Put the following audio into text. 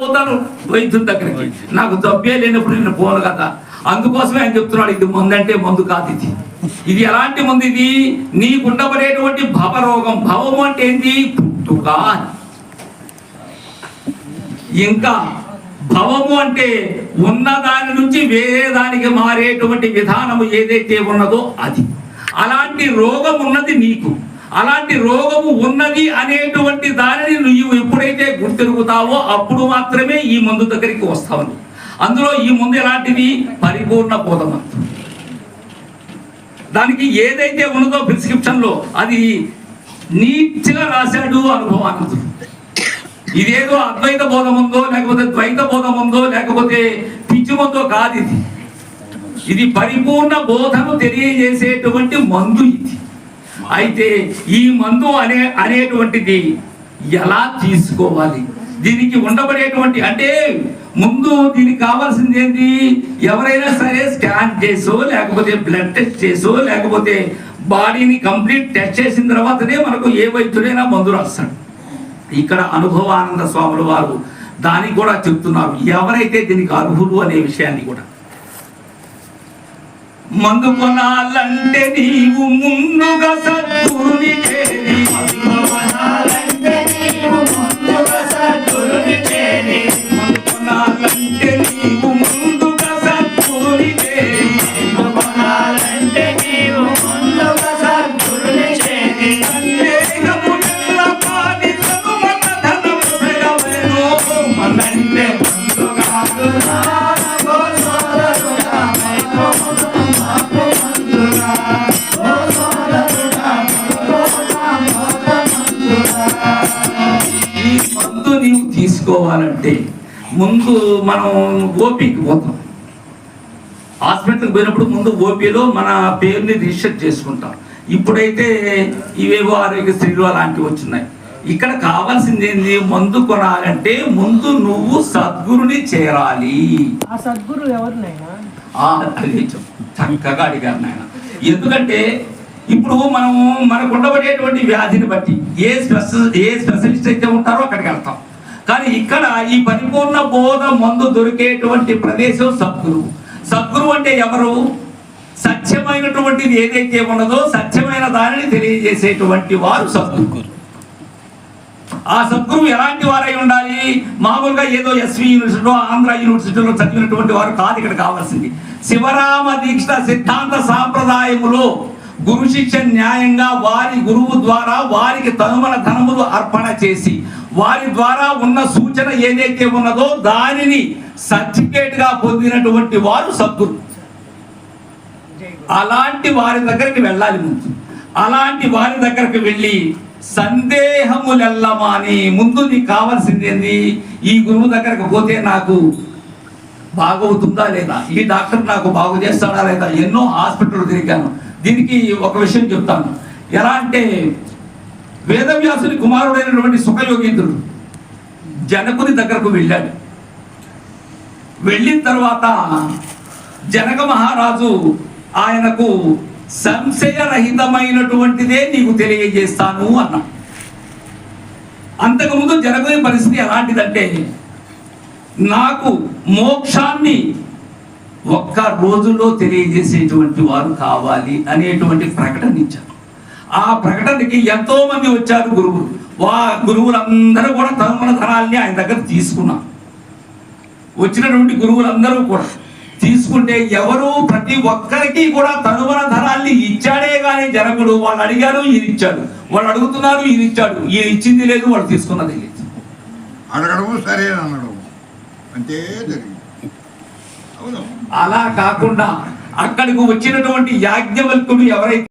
పోతాను వైద్యుని దగ్గరికి, నాకు జబ్బే లేనప్పుడు నేను పోను కదా. అందుకోసమే ఆయన చెప్తున్నాడు, ఇది మందు అంటే మందు కాదు, ఇది ఎలాంటి మందు, ఇది నీకుండబడేటువంటి భవరోగం. భవము అంటే ఏంటి? పుట్టుక. ఇంకా భవము అంటే ఉన్న దాని నుంచి వేరే దానికి మారేటువంటి విధానము ఏదైతే ఉన్నదో అది. అలాంటి రోగం ఉన్నది నీకు. అలాంటి రోగము ఉన్నది అనేటువంటి దానిని నువ్వు ఎప్పుడైతే గుర్తెరుగుతావో అప్పుడు మాత్రమే ఈ మందు దగ్గరికి వస్తావు. అందులో ఈ మందు ఎలాంటిది? పరిపూర్ణ బోధమంత్రం. దానికి ఏదైతే ఉన్నదో ప్రిస్క్రిప్షన్ లో అది నీట్గా రాశాడు అనుభవానందుడు. ఇదేదో అద్వైత బోధం ఉందో లేకపోతే ద్వైత బోధం ఉందో లేకపోతే పిచ్చి మందో కాదు. ఇది పరిపూర్ణ బోధను తెలియజేసేటువంటి మందు ఇది. అయితే ఈ మందు అనేటువంటిది ఎలా తీసుకోవాలి, దీనికి ఉండబడేటువంటి అంటే ముందు దీనికి కావాల్సింది ఏంటి? ఎవరైనా సరే స్కాన్ చేసో లేకపోతే బ్లడ్ టెస్ట్ చేసో లేకపోతే బాడీని కంప్లీట్ టెస్ట్ చేసిన తర్వాతనే మనకు ఏ వైద్యుడైనా మందు రాస్తాడు. ఇక్కడ అనుభవానంద స్వాములు వారు దానికి కూడా చెప్తున్నారు, ఎవరైతే దీనికి అర్హులు అనే విషయాన్ని కూడా. మందు కొనాలంటే నీవు ముందుగా సద్గురుని చేరి, మందు కొనాలంటే నీవు ముందుగా సద్గురుని చేరి, మందు కొనాలంటే నీవు ముందుగా సద్గురుని చేరి, మందు కొనాలంటే నీవు ముందుగా సద్గురుని చేరి, సందేహముల పాడి సనుమత ధనము పెరగవలెను, మనంటే మందు కాదురా తీసుకోవాలంటే ముందు మనం ఓపీకి పోతాం. హాస్పిటల్కి పోయినప్పుడు ముందు ఓపీలో మన పేరుని రిజిస్టర్ చేసుకుంటాం. ఇప్పుడైతే ఇవేవో ఆరోగ్యశ్రీలు అలాంటివి వచ్చినాయి. ఇక్కడ కావాల్సింది ఏంది? మందు కొనాలంటే ముందు నువ్వు సద్గురుని చేరాలి. ఆ సద్గురు ఎవరినైనా అది చక్కగా అడిగారు నాయన. ఎందుకంటే ఇప్పుడు మనకు ఉండబడేటువంటి వ్యాధిని బట్టి ఏ స్పెషలిస్ట్ అయితే ఉంటారో అక్కడికి వెళ్తాం. కానీ ఇక్కడ ఈ పరిపూర్ణ బోధ మందు దొరికేటువంటి ప్రదేశం సద్గురు. సద్గురు అంటే ఎవరు? సత్యమైనటువంటిది ఏదైతే ఉన్నదో సత్యమైన దానిని తెలియజేసేటువంటి వారు సద్గురు. ఆ సద్గురువు ఎలాంటి వారై ఉండాలి? మామూలుగా ఏదో ఎస్వి యూనివర్సిటీలో ఆంధ్ర యూనివర్సిటీలో చదివినటువంటి వారు కాదు. ఇక్కడ కావాల్సింది శివరామ దీక్ష సిద్ధాంత సాంప్రదాయములో గురు శిక్ష న్యాయంగా వారి గురువు ద్వారా వారికి తనుమల ధనములు అర్పణ చేసి వారి ద్వారా ఉన్న సూచన ఏదైతే ఉన్నదో దానిని సర్టిఫికేట్ గా పొందినటువంటి వారు సద్గురు. అలాంటి వారి దగ్గరికి వెళ్ళాలి ముందు. అలాంటి వారి దగ్గరికి వెళ్ళి సందేహములెల్లమాని ముందు నీకు కావాల్సింది ఏంది? ఈ గురువు దగ్గరకు పోతే నాకు బాగవుతుందా లేదా, ఈ డాక్టర్ నాకు బాగు చేస్తాడా లేదా. ఎన్నో హాస్పిటల్ తిరిగాను. దీనికి ఒక విషయం చెప్తాను. ఎలా అంటే వేదవ్యాసుని కుమారుడైనటువంటి సుఖయోగీంద్రుడు జనకుని దగ్గరకు వెళ్ళాడు. వెళ్ళిన తర్వాత జనక మహారాజు ఆయనకు సంశయరహితమైనటువంటిదే నీకు తెలియజేస్తాను అన్నా. అంతకుముందు జనకుని పరిస్థితి ఎలాంటిదంటే, నాకు మోక్షాన్ని ఒక్క రోజులో తెలియజేసేటువంటి వారు కావాలి అనేటువంటి ప్రకటన ఇచ్చారు. ఆ ప్రకటనకి ఎంతో మంది వచ్చారు గురువులు. గురువులందరూ కూడా తనుమల ధనాల్ని ఆయన దగ్గర తీసుకున్నారు. వచ్చినటువంటి గురువులందరూ కూడా తీసుకుంటే ఎవరు ప్రతి ఒక్కరికి కూడా తనుమల ధనాల్ని ఇచ్చాడే కానీ జనకుడు వాళ్ళు అడిగారు ఈయన ఇచ్చాడు, వాళ్ళు అడుగుతున్నారు ఈయన ఇచ్చాడు, ఈయన ఇచ్చింది లేదు, వాళ్ళు తీసుకున్నది లేదు. అడగడము సరే అనడం అంటే అలా కాకుండా అక్కడికి వచ్చినటువంటి యాజ్ఞవల్కుడు ఎవరైతే